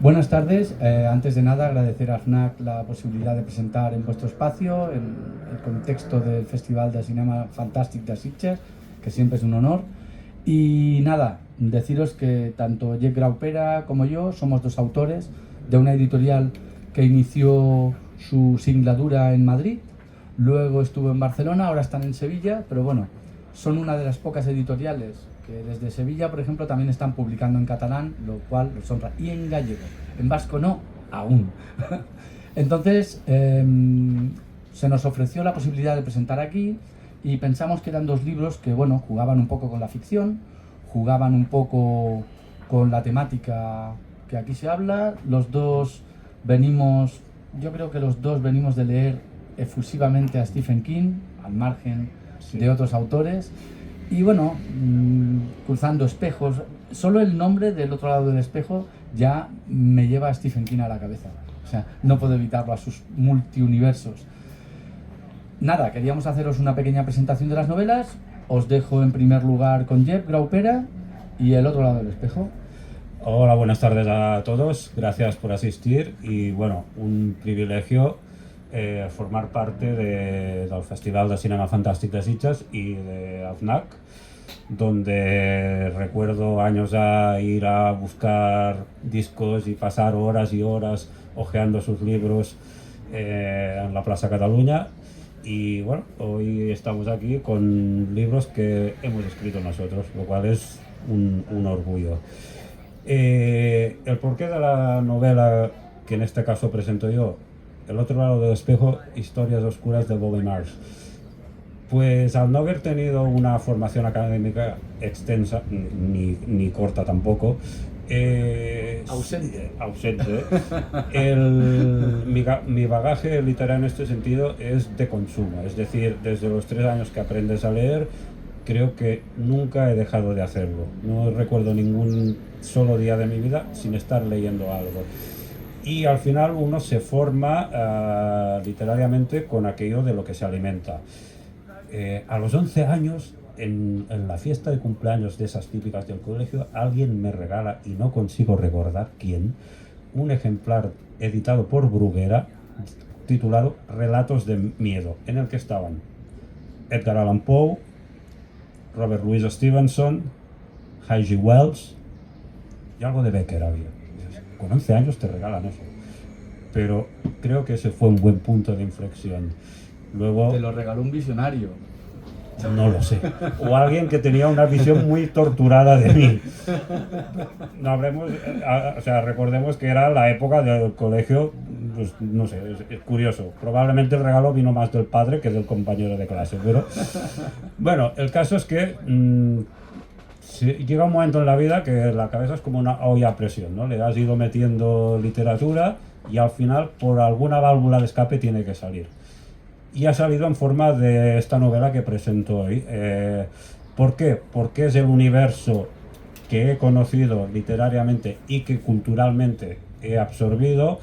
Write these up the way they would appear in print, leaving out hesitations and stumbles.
Buenas tardes. Antes de nada, agradecer a FNAC la posibilidad de presentar en vuestro espacio, en el contexto del Festival de Cinema Fantàstic de Sitges, que siempre es un honor. Y nada, deciros que tanto Jep Graupera como yo somos dos autores de una editorial que inició su singladura en Madrid, luego estuvo en Barcelona, ahora están en Sevilla, pero bueno, son una de las pocas editoriales que desde Sevilla, por ejemplo, también están publicando en catalán, lo cual los honra, y en gallego. En vasco no, aún. Entonces, se nos ofreció la posibilidad de presentar aquí y pensamos que eran dos libros que, bueno, jugaban un poco con la ficción, jugaban un poco con la temática que aquí se habla. Los dos venimos, yo creo que los dos venimos de leer efusivamente a Stephen King, al margen de otros autores. Y bueno, cruzando espejos, solo el nombre del otro lado del espejo ya me lleva a Stephen King a la cabeza. O sea, no puedo evitarlo, a sus multiuniversos. Nada, queríamos haceros una pequeña presentación de las novelas. Os dejo en primer lugar con Jep Graupera y el otro lado del espejo. Hola, buenas tardes a todos. Gracias por asistir y bueno, un privilegio formar parte del Festival de Cinema Fantàstic de Sitges y de FNAC, donde recuerdo años a ir a buscar discos y pasar horas y horas hojeando sus libros en la Plaza Cataluña. Y bueno, hoy estamos aquí con libros que hemos escrito nosotros, lo cual es un orgullo. El porqué de la novela que en este caso presento yo, El otro lado del espejo, historias oscuras de Bobby Marsh. Pues al no haber tenido una formación académica extensa, ni corta tampoco, Ausente. Mi bagaje literario en este sentido es de consumo, es decir, desde los 3 años que aprendes a leer, creo que nunca he dejado de hacerlo. No recuerdo ningún solo día de mi vida sin estar leyendo algo. Y al final uno se forma literariamente con aquello de lo que se alimenta. A los 11 años, en la fiesta de cumpleaños de esas típicas del colegio, alguien me regala, y no consigo recordar quién, un ejemplar editado por Bruguera titulado Relatos de miedo, en el que estaban Edgar Allan Poe, Robert Louis Stevenson, H.G. Wells y algo de Becker había. Con 11 años te regalan eso. Pero creo que ese fue un buen punto de inflexión. Luego, Te lo regaló un visionario. no lo sé. O alguien que tenía una visión muy torturada de mí. No hablemos, o sea, recordemos que era la época del colegio, pues, no sé, es curioso. Probablemente el regalo vino más del padre que del compañero de clase. Pero bueno, el caso es que llega un momento en la vida que la cabeza es como una olla a presión, ¿no? Le has ido metiendo literatura y al final por alguna válvula de escape tiene que salir. Y ha salido en forma de esta novela que presento hoy. ¿Por qué? Porque es el universo que he conocido literariamente y que culturalmente he absorbido.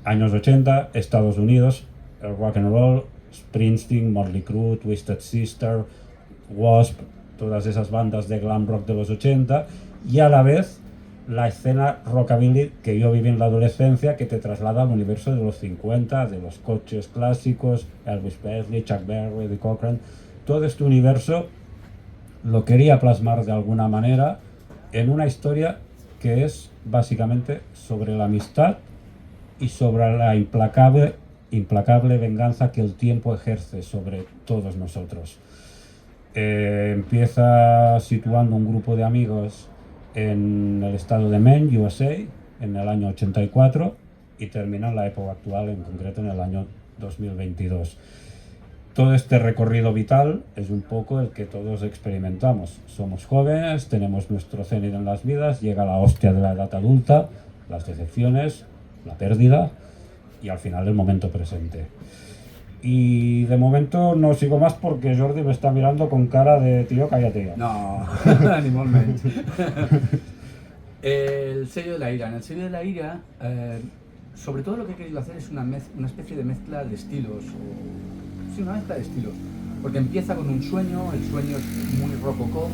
Años 80, Estados Unidos, el rock and roll, Springsteen, Motley Crue, Twisted Sister, Wasp, todas esas bandas de glam rock de los 80, y a la vez la escena rockabilly que yo viví en la adolescencia, que te traslada al universo de los 50, de los coches clásicos, Elvis Presley, Chuck Berry, Eddie Cochran. Todo este universo lo quería plasmar de alguna manera en una historia que es básicamente sobre la amistad y sobre la implacable venganza que el tiempo ejerce sobre todos nosotros. Empieza situando un grupo de amigos en el estado de Maine, USA, en el año 84, y termina en la época actual, en concreto en el año 2022. Todo este recorrido vital es un poco el que todos experimentamos. Somos jóvenes, tenemos nuestro cenit en las vidas, llega la hostia de la edad adulta, las decepciones, la pérdida y al final el momento presente. Y de momento no sigo más porque Jordi me está mirando con cara de tío, cállate ya. No, ni molt menys. El sello de la ira. En el sello de la ira, sobre todo lo que he querido hacer es una especie de mezcla de estilos. Sí, una mezcla de estilos. Porque empieza con un sueño, el sueño es muy rococó,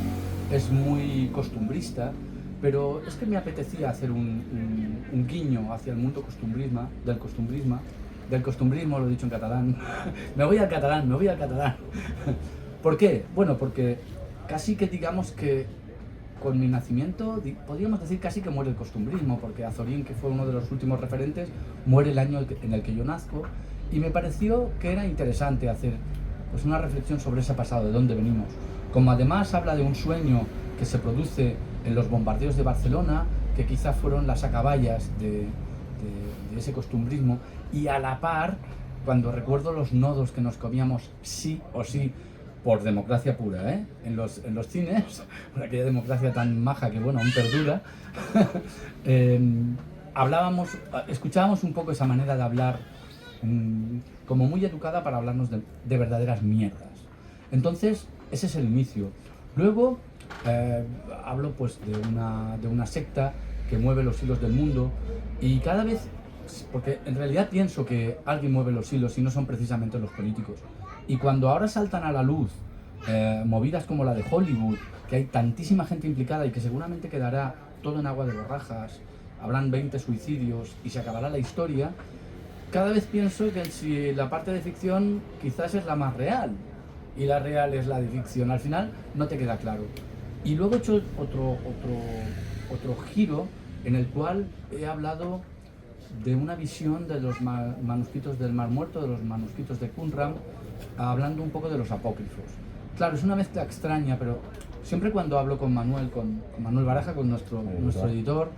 es muy costumbrista, pero es que me apetecía hacer un guiño hacia el mundo del costumbrismo, lo he dicho en catalán. Me voy al catalán. ¿Por qué? Bueno, porque casi que digamos que con mi nacimiento, podríamos decir casi que muere el costumbrismo, porque Azorín, que fue uno de los últimos referentes, muere el año en el que yo nazco, y me pareció que era interesante hacer pues una reflexión sobre ese pasado, de dónde venimos. Como además habla de un sueño que se produce en los bombardeos de Barcelona, que quizás fueron las acaballas de ese costumbrismo, y a la par, cuando recuerdo los nodos que nos comíamos sí o sí, por democracia pura, ¿eh? en los cines, por aquella democracia tan maja que, bueno, aún perdura, escuchábamos un poco esa manera de hablar, como muy educada para hablarnos de verdaderas mierdas. Entonces, ese es el inicio. Luego, hablo pues de una secta que mueve los hilos del mundo, y cada vez, porque en realidad pienso que alguien mueve los hilos y no son precisamente los políticos. Y cuando ahora saltan a la luz movidas como la de Hollywood, que hay tantísima gente implicada y que seguramente quedará todo en agua de borrajas, habrán 20 suicidios y se acabará la historia, cada vez pienso que si la parte de ficción quizás es la más real y la real es la de ficción, al final no te queda claro. Y luego he hecho otro giro en el cual he hablado de una visión de los manuscritos del Mar Muerto, de los manuscritos de Qumran, hablando un poco de los apócrifos. Claro, es una mezcla extraña, pero siempre cuando hablo con Manuel Baraja, con nuestro editor,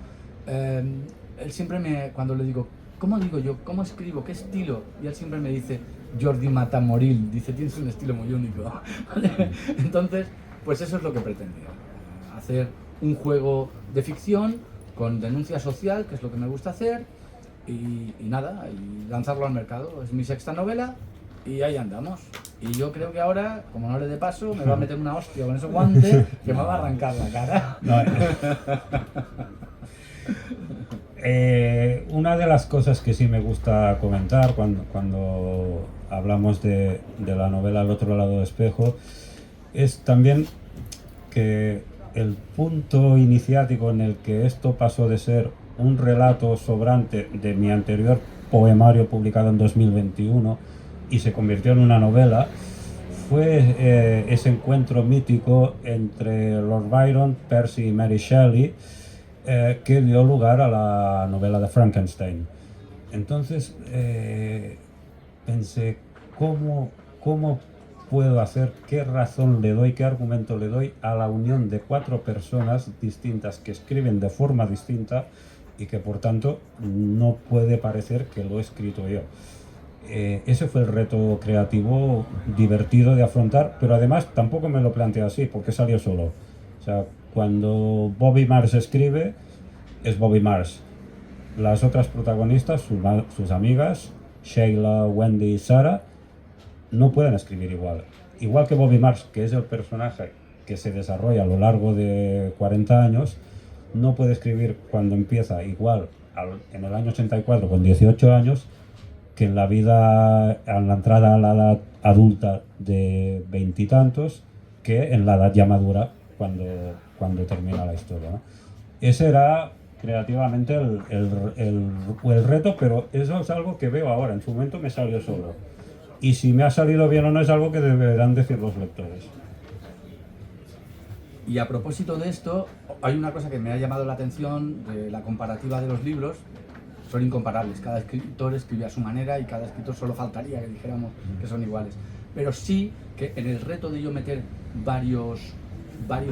él siempre cuando le digo, ¿cómo digo yo? ¿Cómo escribo? ¿Qué estilo? Y él siempre me dice, Jordi Matamoril, dice, tienes un estilo muy único. Entonces, pues eso es lo que pretendía, hacer un juego de ficción con denuncia social, que es lo que me gusta hacer, y nada, y lanzarlo al mercado. Es mi sexta novela y ahí andamos. Y yo creo que ahora, como no le dé paso, me va a meter una hostia con esos guantes que me va a arrancar la cara. Una de las cosas que sí me gusta comentar cuando hablamos de la novela Al otro lado del espejo es también que el punto iniciático en el que esto pasó de ser un relato sobrante de mi anterior poemario publicado en 2021 y se convirtió en una novela fue ese encuentro mítico entre Lord Byron, Percy y Mary Shelley, que dio lugar a la novela de Frankenstein. Entonces pensé, ¿cómo puedo hacer, qué razón le doy, qué argumento le doy a la unión de 4 personas distintas que escriben de forma distinta y que por tanto no puede parecer que lo he escrito yo? Ese fue el reto creativo divertido de afrontar, pero además tampoco me lo planteé así porque salió solo. O sea, cuando Bobby Mars escribe, es Bobby Mars. Las otras protagonistas, sus amigas, Sheila, Wendy y Sarah, no pueden escribir igual. Igual que Bobby Mars, que es el personaje que se desarrolla a lo largo de 40 años, no puede escribir cuando empieza igual en el año 84 con 18 años que en la vida, en la entrada a la edad adulta de 20 y tantos, que en la edad ya madura cuando termina la historia, ¿no? Ese era creativamente el reto, pero eso es algo que veo ahora. En su momento me salió solo. Y si me ha salido bien o no es algo que deberán decir los lectores. Y a propósito de esto, hay una cosa que me ha llamado la atención de la comparativa de los libros. Son incomparables, cada escritor escribe a su manera y cada escritor solo faltaría que dijéramos que son iguales. Pero sí que en el reto de yo meter varios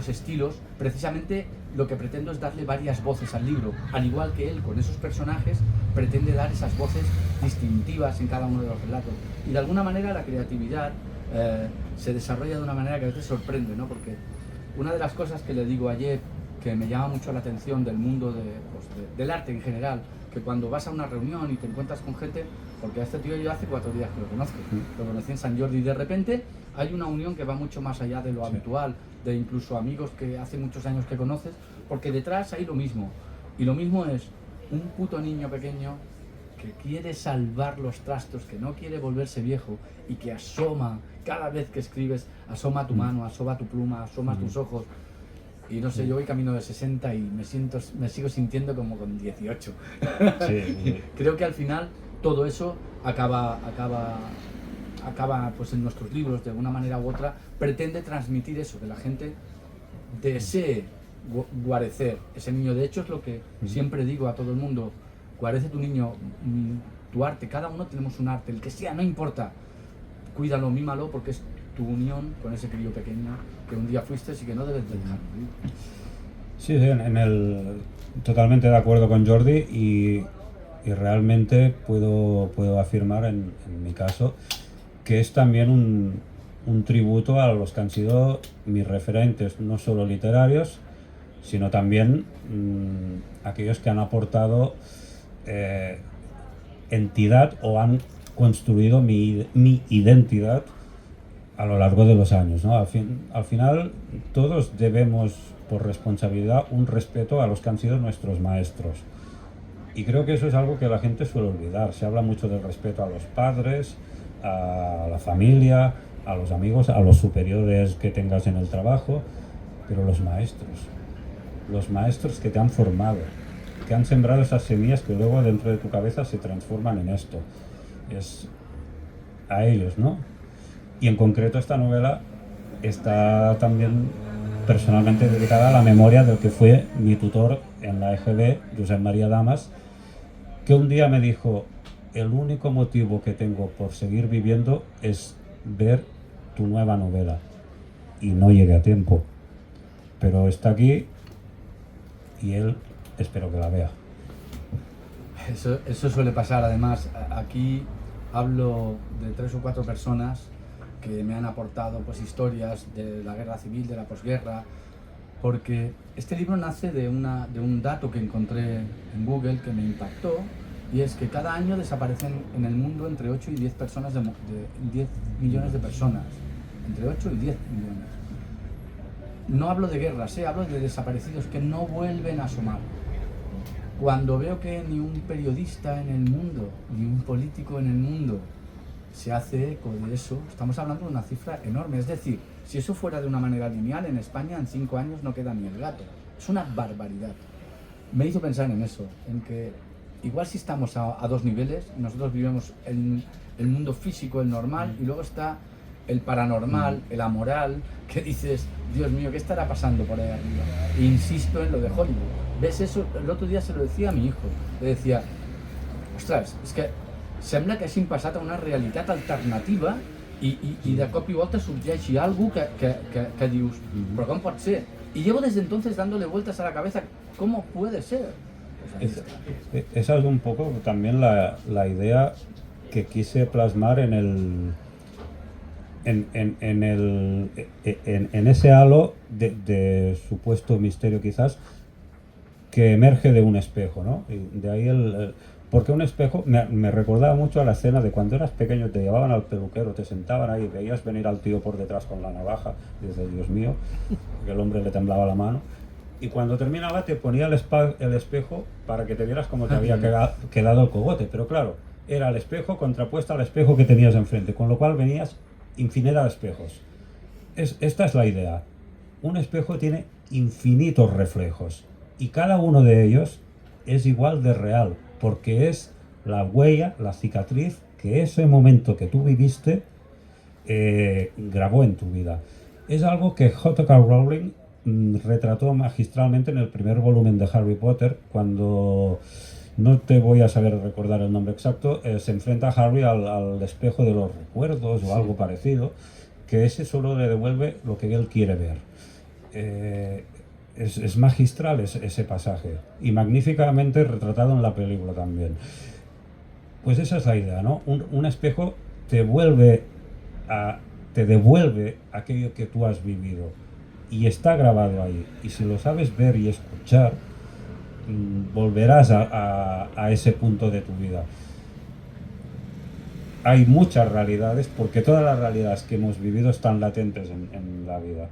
estilos, precisamente lo que pretendo es darle varias voces al libro, al igual que él con esos personajes pretende dar esas voces distintivas en cada uno de los relatos. Y de alguna manera la creatividad se desarrolla de una manera que a veces sorprende, ¿no? Porque una de las cosas que le digo ayer, que me llama mucho la atención del mundo del arte en general, que cuando vas a una reunión y te encuentras con gente, porque a este tío yo hace 4 días que lo conozco, lo conocí en San Jordi, y de repente hay una unión que va mucho más allá de lo habitual, de incluso amigos que hace muchos años que conoces, porque detrás hay lo mismo, y lo mismo es un puto niño pequeño que quiere salvar los trastos, que no quiere volverse viejo y que asoma, cada vez que escribes, asoma tu mano, asoma tu pluma, asoma tus ojos. Y no sé, yo voy camino de 60 y me sigo sintiendo como con 18. Sí. Creo que al final todo eso acaba pues en nuestros libros, de alguna manera u otra, pretende transmitir eso, que la gente desee guarecer ese niño. De hecho, es lo que siempre digo a todo el mundo: guarece tu niño, tu arte. Cada uno tenemos un arte, el que sea, no importa. Cuídalo, mímalo, porque es tu unión con ese crío pequeño que un día fuiste y que no debes de dejar morir. Sí, totalmente de acuerdo con Jordi y realmente puedo afirmar en mi caso que es también un tributo a los que han sido mis referentes, no solo literarios, sino también aquellos que han aportado entidad o han construido mi identidad a lo largo de los años, ¿no? Al final todos debemos por responsabilidad un respeto a los que han sido nuestros maestros. Y creo que eso es algo que la gente suele olvidar. Se habla mucho del respeto a los padres, a la familia, a los amigos, a los superiores que tengas en el trabajo, pero los maestros que te han formado, que han sembrado esas semillas que luego dentro de tu cabeza se transforman en esto. Es a ellos, ¿no? Y en concreto esta novela está también personalmente dedicada a la memoria del que fue mi tutor en la EGB, Josep María Damas, que un día me dijo: el único motivo que tengo por seguir viviendo es ver tu nueva novela. Y no llegué a tiempo, pero está aquí y él espero que la vea. Eso suele pasar. Además, aquí hablo de 3 o 4 personas que me han aportado pues historias de la guerra civil, de la posguerra, porque este libro nace de un dato que encontré en Google que me impactó, y es que cada año desaparecen en el mundo entre 8 y 10 personas, 10 millones de personas, entre 8 y 10 millones. No hablo de guerras, hablo de desaparecidos que no vuelven a asomar. Cuando veo que ni un periodista en el mundo, ni un político en el mundo se hace eco de eso, estamos hablando de una cifra enorme. Es decir, si eso fuera de una manera lineal, en España en 5 años no queda ni el gato. Es una barbaridad. Me hizo pensar en eso, en que igual si estamos a 2 niveles, nosotros vivimos el mundo físico, el normal, y luego está el paranormal, el amoral, que dices, Dios mío, ¿qué estará pasando por ahí arriba? E insisto en lo de Hollywood. ¿Ves eso? El otro día se lo decía a mi hijo. Le decía, ostres, és que sembla que hagin passat a una realitat alternativa i de cop i volta sorgeixi algo que dius, però com pot ser? Y llevo desde entonces dándole vueltas a la cabeza, ¿cómo puede ser? Esa es un poco también la idea que quise plasmar en ese halo de supuesto misterio quizás que emerge de un espejo, ¿no? Y de ahí porque un espejo me recordaba mucho a la escena de cuando eras pequeño, te llevaban al peluquero, te sentaban ahí, veías venir al tío por detrás con la navaja, y dices, Dios mío, que el hombre le temblaba la mano, y cuando terminaba te ponía el espejo para que te vieras cómo te había quedado el cogote, pero claro, era el espejo contrapuesto al espejo que tenías enfrente, con lo cual venías infinidad de espejos. Esta es la idea. Un espejo tiene infinitos reflejos y cada uno de ellos es igual de real, porque es la huella, la cicatriz que ese momento que tú viviste grabó en tu vida. Es algo que J.K. Rowling retrató magistralmente en el primer volumen de Harry Potter, cuando, no te voy a saber recordar el nombre exacto, se enfrenta a Harry al espejo de los recuerdos o algo parecido, que ese solo le devuelve lo que él quiere ver. Es magistral ese pasaje y magníficamente retratado en la película también. Pues esa es la idea, ¿no? Un espejo te devuelve aquello que tú has vivido y está grabado ahí, y si lo sabes ver y escuchar, volverás a ese punto de tu vida. Hay muchas realidades, porque todas las realidades que hemos vivido están latentes en la vida.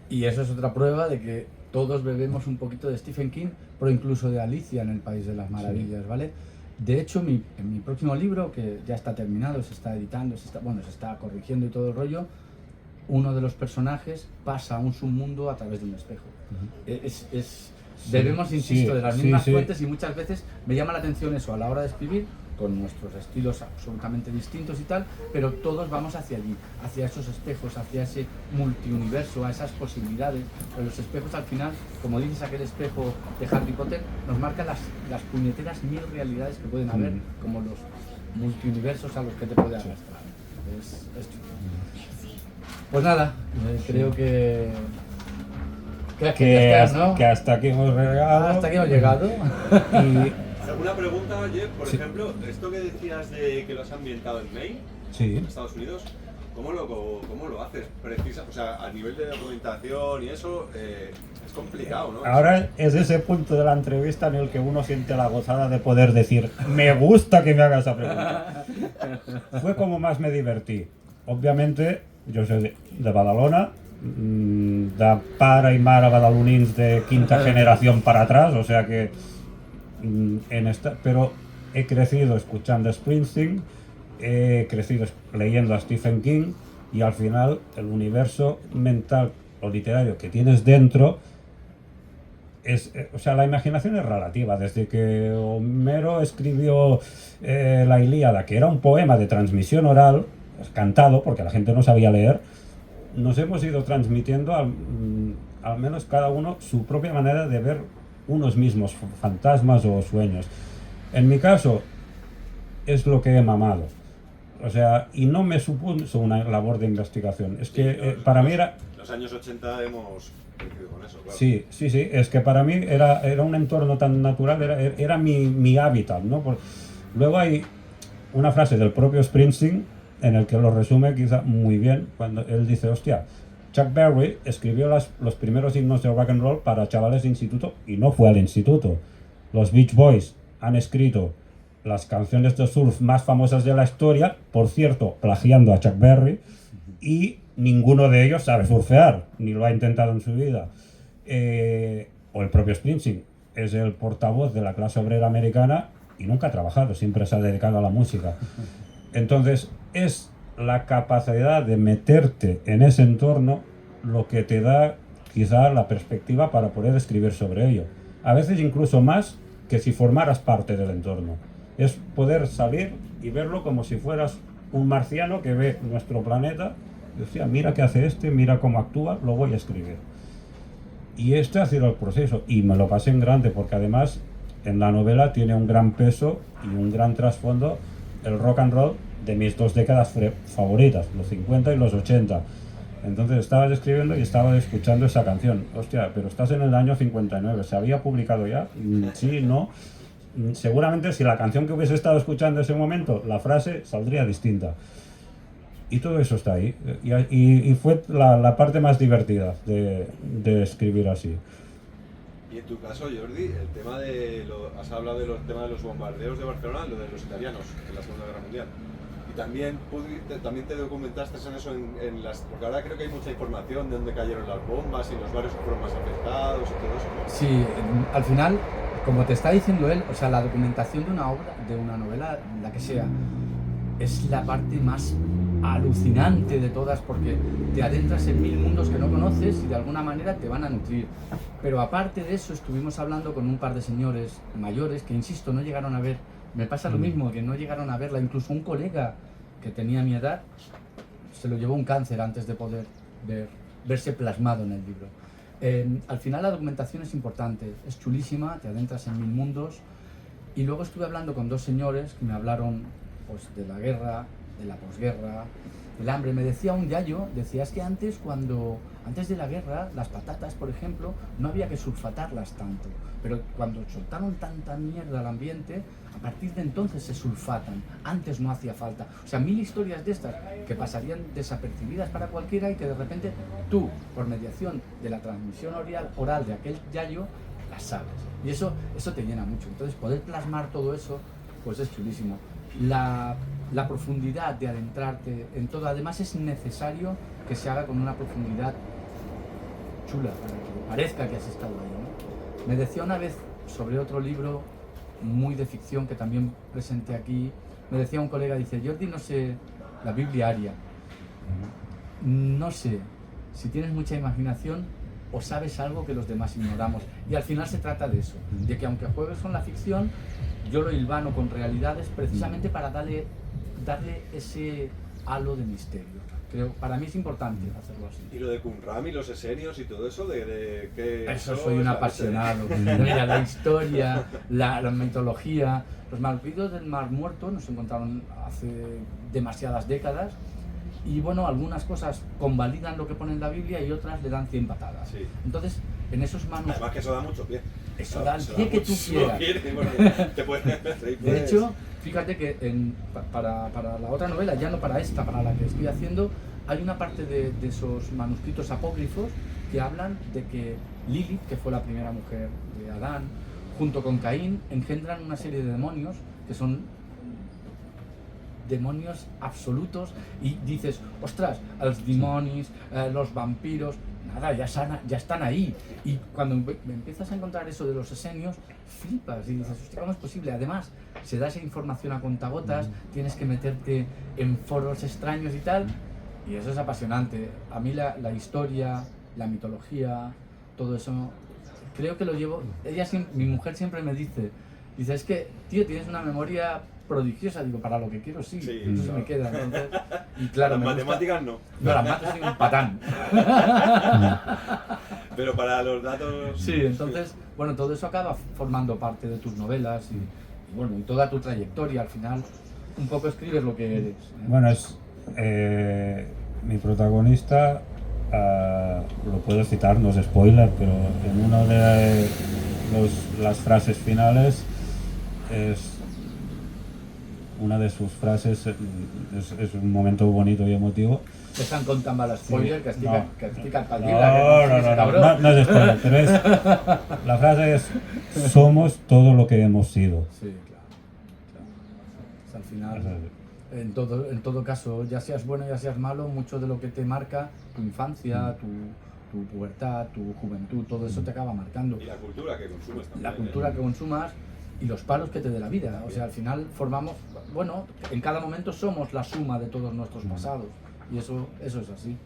Y eso es otra prueba de que todos bebemos un poquito de Stephen King, pero incluso de Alicia en el País de las Maravillas, ¿vale? De hecho, en mi próximo libro, que ya está terminado, se está editando, se está corrigiendo y todo el rollo, uno de los personajes pasa a un submundo a través de un espejo. Debemos, insisto, de las mismas fuentes, y muchas veces me llama la atención eso a la hora de escribir, con nuestros estilos absolutamente distintos y tal, pero todos vamos hacia allí, hacia esos espejos, hacia ese multiuniverso, a esas posibilidades. Pero los espejos al final, como dices, aquel espejo de Harry Potter, nos marca las puñeteras 1000 realidades que pueden haber, como los multiuniversos a los que te puede arrastrar. Pues nada, creo que hasta aquí hemos llegado. Hasta aquí hemos llegado. ¿Alguna pregunta, Jeff? Por ejemplo, esto que decías de que lo has ambientado en Maine, en Estados Unidos, ¿cómo lo haces? O sea, a nivel de documentación y eso, es complicado, ¿no? Ahora es ese punto de la entrevista en el que uno siente la gozada de poder decir, me gusta que me hagas esa pregunta. Fue como más me divertí. Obviamente, yo soy de Badalona, de pare y mare badalonins de quinta generación para atrás, o sea que pero he crecido escuchando a Springsteen, he crecido leyendo a Stephen King, y al final el universo mental o literario que tienes dentro o sea, la imaginación es relativa. Desde que Homero escribió la Ilíada, que era un poema de transmisión oral, cantado, porque la gente no sabía leer, nos hemos ido transmitiendo al menos cada uno su propia manera de ver unos mismos fantasmas o sueños. En mi caso, es lo que he mamado. O sea, y no me supuso una labor de investigación. Es que para mí era... Los años 80 hemos crecido con eso, claro. Sí, es que para mí era un entorno tan natural, era mi hábitat, ¿no? Luego hay una frase del propio Springsteen en el que lo resume quizá muy bien, cuando él dice, hostia, Chuck Berry escribió los primeros himnos de rock and roll para chavales de instituto y no fue al instituto. Los Beach Boys han escrito las canciones de surf más famosas de la historia, por cierto, plagiando a Chuck Berry, y ninguno de ellos sabe surfear, ni lo ha intentado en su vida. O el propio Springsteen es el portavoz de la clase obrera americana y nunca ha trabajado, siempre se ha dedicado a la música. Entonces, es la capacidad de meterte en ese entorno lo que te da quizá la perspectiva para poder escribir sobre ello. A veces incluso más que si formaras parte del entorno. Es poder salir y verlo como si fueras un marciano que ve nuestro planeta y decía, mira qué hace mira cómo actúa, lo voy a escribir. Y este ha sido el proceso, y me lo pasé en grande, porque además en la novela tiene un gran peso y un gran trasfondo el rock and roll de mis dos décadas favoritas, los 50 y los 80. Entonces estabas escribiendo y estabas escuchando esa canción. Hostia, pero estás en el año 59, ¿se había publicado ya? Sí, no. Seguramente si la canción que hubiese estado escuchando en ese momento, la frase saldría distinta. Y todo eso está ahí. Y fue la parte más divertida de escribir así. Y en tu caso, Jordi, el tema has hablado de los temas de los bombardeos de Barcelona, lo de los italianos en la Segunda Guerra Mundial. Y también te documentaste en eso, porque ahora creo que hay mucha información de dónde cayeron las bombas y los barrios que fueron más afectados y todo eso, ¿no? Sí, al final, como te está diciendo él, o sea, la documentación de una obra, de una novela, la que sea, es la parte más alucinante de todas, porque te adentras en 1000 mundos que no conoces y de alguna manera te van a nutrir. Pero aparte de eso, estuvimos hablando con un par de señores mayores que, insisto, no llegaron a ver, me pasa lo mismo, que no llegaron a verla. Incluso un colega que tenía mi edad se lo llevó un cáncer antes de poder verse plasmado en el libro. Al final la documentación es importante, es chulísima, te adentras en 1000 mundos. Y luego estuve hablando con dos señores que me hablaron pues, de la guerra, de la posguerra, el hambre. Me decía un yayo, decía, es que antes de la guerra, las patatas, por ejemplo, no había que sulfatarlas tanto, pero cuando soltaron tanta mierda al ambiente, a partir de entonces se sulfatan, antes no hacía falta. O sea, 1000 historias de estas que pasarían desapercibidas para cualquiera y que de repente tú, por mediación de la transmisión oral de aquel yayo, las sabes. Y eso te llena mucho. Entonces, poder plasmar todo eso, pues es chulísimo. La profundidad de adentrarte en todo, además es necesario que se haga con una profundidad chula, para que parezca que has estado ahí, ¿no? Me decía una vez sobre otro libro muy de ficción que también presenté aquí, me decía un colega, dice, Jordi, no sé, la Biblia aria. no sé si tienes mucha imaginación o sabes algo que los demás ignoramos. Y al final se trata de eso, de que aunque juegues con la ficción, yo lo hilvano con realidades precisamente para darle ese halo de misterio. Creo, para mí es importante hacerlo así. Y lo de Qumran y los esenios y todo eso, de que... Eso soy un apasionado. Mira, la historia, la mitología. Los malvividos del Mar Muerto nos encontraron hace demasiadas décadas y bueno, algunas cosas convalidan lo que pone en la Biblia y otras le dan 100 patadas. Sí. Entonces, en esos manos... Además que eso da mucho pie. Eso da el pie que tú quieras. De hecho, fíjate que para la otra novela, ya no para esta, para la que estoy haciendo, hay una parte de esos manuscritos apócrifos que hablan de que Lilith, que fue la primera mujer de Adán, junto con Caín, engendran una serie de demonios que son demonios absolutos y dices, ostras, los demonios, los vampiros, nada, ya están ahí. Y cuando me empiezas a encontrar eso de los esenios, flipas y dices, hostia, ¿cómo es posible? Además, se da esa información a contagotas, tienes que meterte en foros extraños y tal, y eso es apasionante. A mí la historia, la mitología, todo eso, creo que lo llevo. Mi mujer siempre me dice, es que, tío, tienes una memoria prodigiosa. Digo, para lo que quiero sí, eso se me queda. Entonces, y claro, las matemáticas no. No, las mates soy un patán. Pero para los datos... Sí, entonces, bueno, todo eso acaba formando parte de tus novelas y bueno, y toda tu trayectoria. Al final, un poco escribes lo que eres. Bueno, mi protagonista, lo puedo citar, no es spoiler, pero en una de las frases finales una de sus frases es un momento bonito y emotivo. Te están contando el spoiler, sí, que estic al no es spoiler, pero la frase es: somos todo lo que hemos sido. Sí, claro. Al final, en todo caso, ya seas bueno, ya seas malo, mucho de lo que te marca, tu infancia, tu pubertad, tu juventud, todo eso te acaba marcando. Y la cultura que consumes también. La cultura que consumas y los palos que te dé la vida. O sea, al final formamos, bueno, en cada momento somos la suma de todos nuestros pasados. Y eso es así.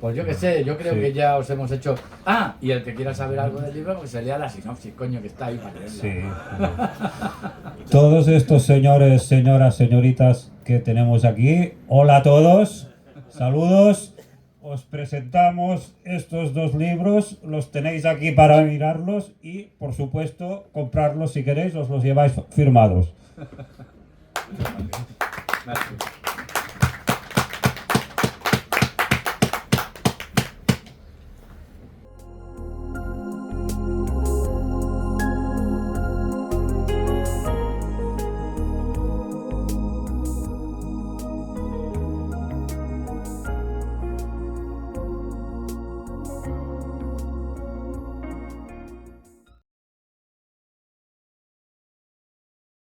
Pues yo qué sé, yo creo que ya os hemos hecho... Ah, y el que quiera saber algo del libro, pues se lea la sinopsis, coño, que está ahí para leerla. Sí. Todos estos señores, señoras, señoritas que tenemos aquí, hola a todos, saludos. Os presentamos estos dos libros, los tenéis aquí para mirarlos y, por supuesto, comprarlos si queréis, os los lleváis firmados.